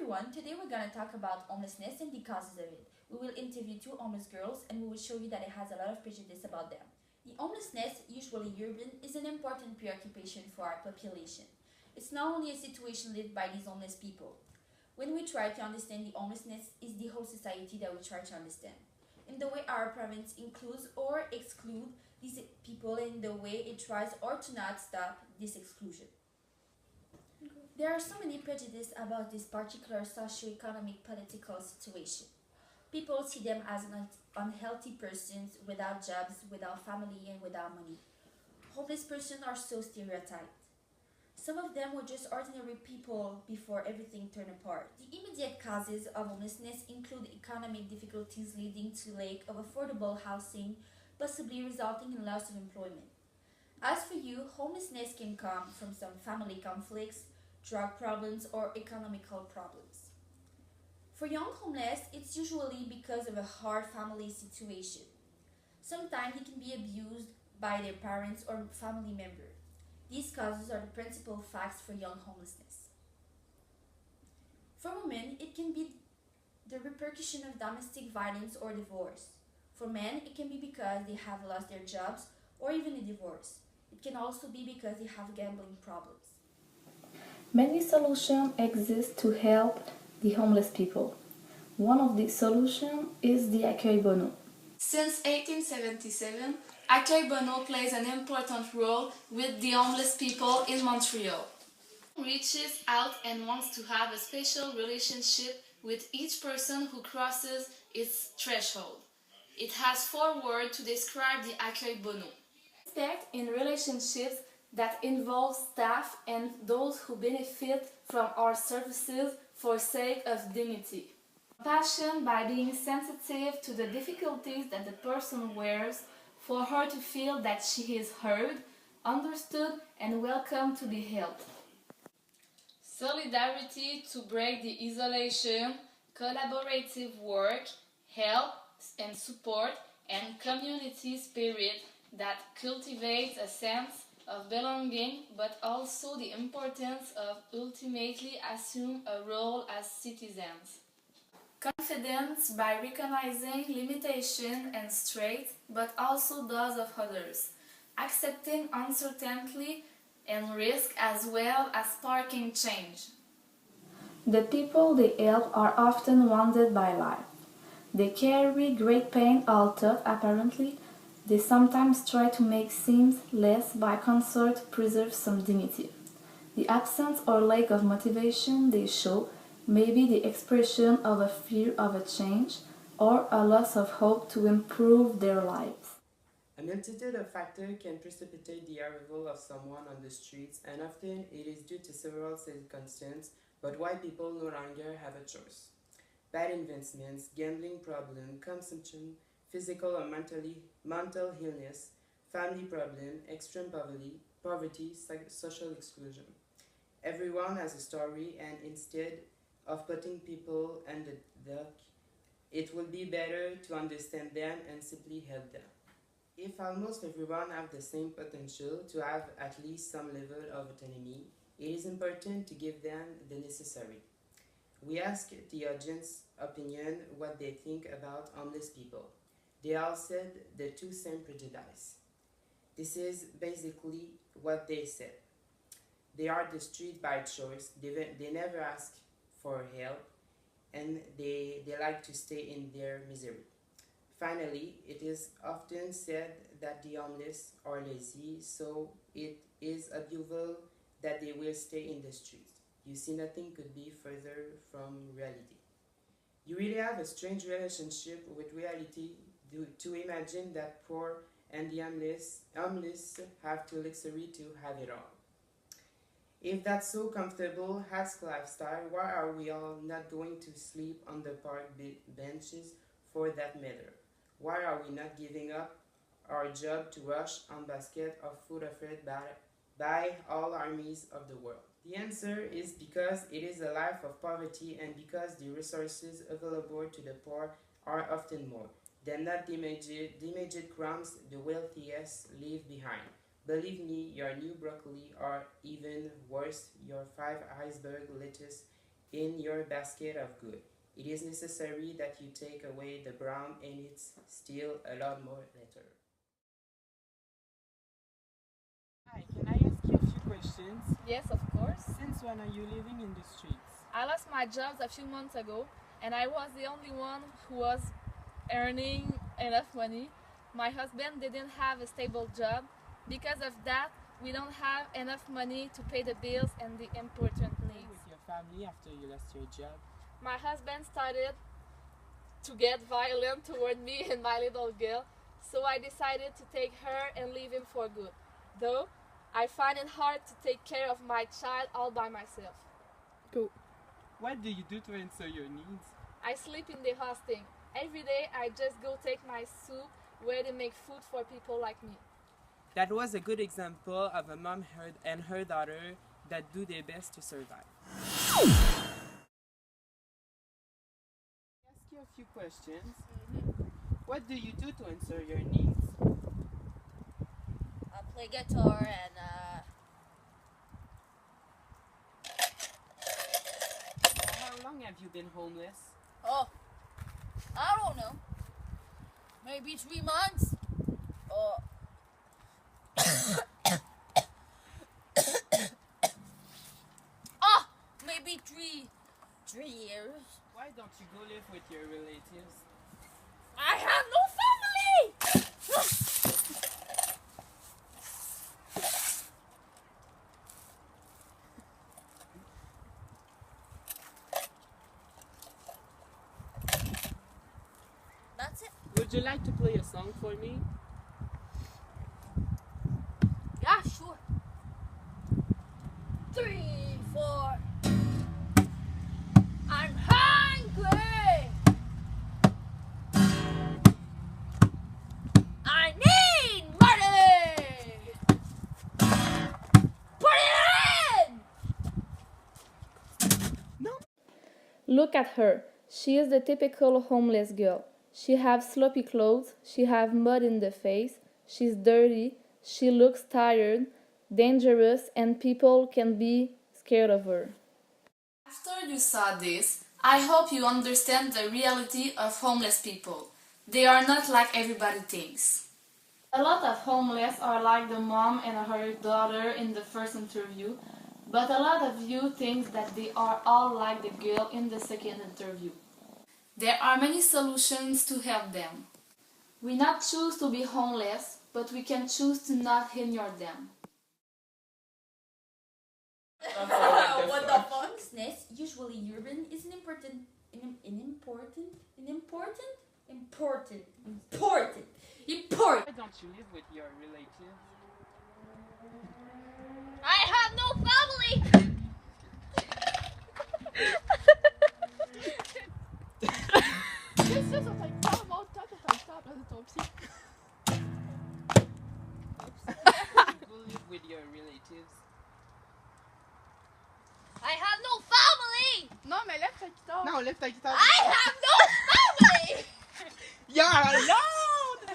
everyone, today we're going to talk about homelessness and the causes of it. We will interview two homeless girls and we will show you that it has a lot of prejudice about them. The homelessness, usually urban, is an important preoccupation for our population. It's not only a situation lived by these homeless people. When we try to understand the homelessness, it's the whole society that we try to understand. In the way our province includes or excludes these people, in the way it tries or to not stop this exclusion. There are so many prejudices about this particular socio-economic political situation. People see them as unhealthy persons without jobs, without family, and without money. Homeless persons are so stereotyped. Some of them were just ordinary people before everything turned apart. The immediate causes of homelessness include economic difficulties leading to lack of affordable housing, possibly resulting in loss of employment. As for you, homelessness can come from some family conflicts, drug problems, or economical problems. For young homeless, it's usually because of a hard family situation. Sometimes they can be abused by their parents or family members. These causes are the principal facts for young homelessness. For women, it can be the repercussion of domestic violence or divorce. For men, it can be because they have lost their jobs or even a divorce. It can also be because they have gambling problems. Many solutions exist to help the homeless people. One of the solutions is the accueil bono. Since 1877, accueil bono plays an important role with the homeless people in Montreal. It reaches out and wants to have a special relationship with each person who crosses its threshold. It has 4 words to describe the accueil bono. Respect in relationships that involve staff and those who benefit from our services for sake of dignity. Compassion by being sensitive to the difficulties that the person wears for her to feel that she is heard, understood, and welcome to be helped. Solidarity to break the isolation, collaborative work, help and support, and community spirit that cultivates a sense of belonging, but also the importance of ultimately assume a role as citizens. Confidence by recognizing limitation and strength, but also those of others. Accepting uncertainty and risk as well as sparking change. The people they help are often wounded by life. They carry great pain although apparently they sometimes try to make seem less by concert to preserve some dignity. The absence or lack of motivation they show may be the expression of a fear of a change or a loss of hope to improve their lives. A multitude of factors can precipitate the arrival of someone on the streets, and often it is due to several circumstances, but why people no longer have a choice. Bad investments, gambling problem, consumption, physical or mental illness, family problem, extreme poverty, social exclusion. Everyone has a story, and instead of putting people in the dock, it would be better to understand them and simply help them. If almost everyone have the same potential to have at least some level of autonomy, it is important to give them the necessary. We asked the audience opinion what they think about homeless people. They all said the two same prejudice. This is basically what they said. They are the street by choice, they never ask for help, and they like to stay in their misery. Finally, it is often said that the homeless are lazy, so it is obvious that they will stay in the streets. You see, nothing could be further from reality. You really have a strange relationship with reality to imagine that poor and the homeless have the luxury to have it all. If that's so comfortable as lifestyle, why are we all not going to sleep on the park benches for that matter? Why are we not giving up our job to rush on basket of food offered by all armies of the world? The answer is because it is a life of poverty, and because the resources available to the poor are often more than not the immediate crumbs the wealthiest leave behind. Believe me, your new broccoli, or even worse, your 5 iceberg lettuce in your basket of good. It is necessary that you take away the brown and it's still a lot more later. Hi, can I ask you a few questions? Yes, of course. Since when are you living in the streets? I lost my job a few months ago, and I was the only one who was earning enough money. My husband didn't have a stable job. Because of that, we don't have enough money to pay the bills and the important needs. With your family after you lost your job? My husband started to get violent toward me and my little girl, so I decided to take her and leave him for good. Though, I find it hard to take care of my child all by myself. Go. What do you do to answer your needs? I sleep in the hosting. Every day I just go take my soup where they make food for people like me. That was a good example of a mom and her daughter that do their best to survive. I'll ask you a few questions. What do you do to answer your needs? I play guitar and How long have you been homeless? oh, I don't know. Maybe 3 months. Oh. Maybe three years. Why don't you go live with your relatives? I have no family. That's it. Would you like to play a song for me? Yeah, sure. 3, 4. I'm hungry. I need money. Put it in. No. Look at her. She is the typical homeless girl. She has sloppy clothes, she has mud in the face, she's dirty, she looks tired, dangerous, and people can be scared of her. After you saw this, I hope you understand the reality of homeless people. They are not like everybody thinks. A lot of homeless are like the mom and her daughter in the first interview, but a lot of you think that they are all like the girl in the second interview. There are many solutions to help them. We not choose to be homeless, but we can choose to not hinder them. What the homelessness, usually urban, is important. Why don't you live with your relatives? I have no family. Qu'est-ce que ça fait pas mon temps que t'as le temps à la place de ton pied? Go live with your relatives. I have no family. Non, mais lève ta guitare. Non, lève ta guitare. I have no family. You're alone!